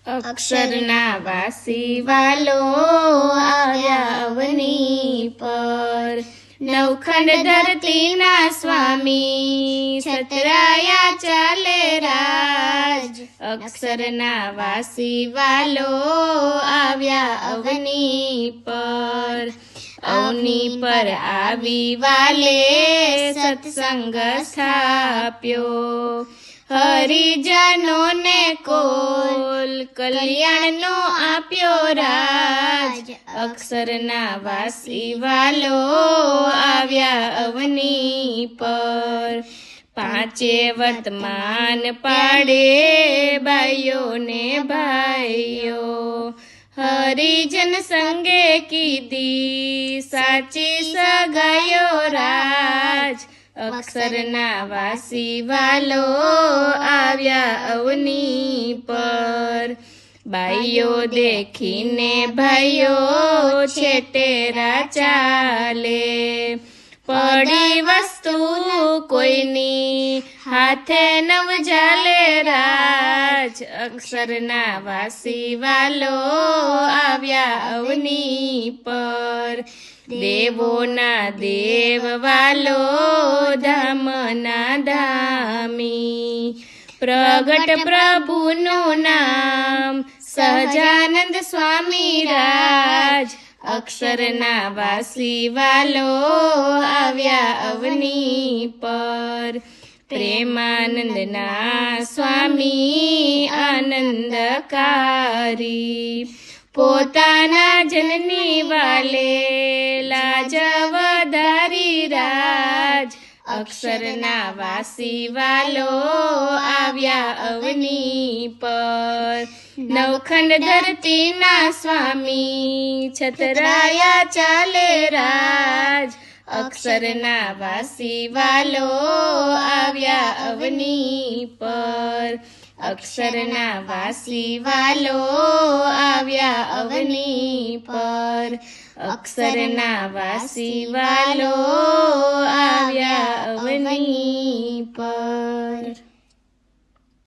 અક્ષરના વાસી વાલો આવ્યા અવની પર, નવખંડ ધરતીના સ્વામી છતરાયા ચાલે રાજ, અક્ષરના વાસી વાલો આવ્યા અવની પર, અવની પર આવી વાલે સત્સંગ સ્થાપ્યો, હરિજનોને કોલ કલ્યાણનો આપ્યો રાજ, અક્ષરના વાસી વાલો આવ્યા અવની પર, પાંચે વર્તમાન પાડે બાઈઓ ને ભાઈઓ, હરિજન સંગે કીધી સાચી સગાયો રાજ, અક્ષરના વાસી વાલો આવ્યા અવની પર, બાઈઓ દેખીને ભાઈઓ છેટેરા ચાલે, પડી વસ્તુ કોઈની હાથે નવ જાલે રાજ, અક્ષરના વાસી વાલો આવ્યા અવની પર, દેવોના દેવ વાલો ધામના ધામી, પ્રગટ પ્રભુનું નામ સહજાનંદ સ્વામી રાજ, અક્ષરના વાસી વાલો આવ્યા અવની પર, પ્રેમાનંદના સ્વામી આનંદકારી, પોતાના જનની વાલે લાજ વધારી રાજ, અક્ષરના વાસી વાલો આવ્યા અવની પર, નવખંડ ધરતીના સ્વામી છતરાયા ચાલે રાજ, અક્ષરના વાસી વાલો આવ્યા અવની પર, અક્ષરના વાસી વાલો આવ્યા અવની પર, અક્ષરના વાસી વાલો આવ્યા અવની પર।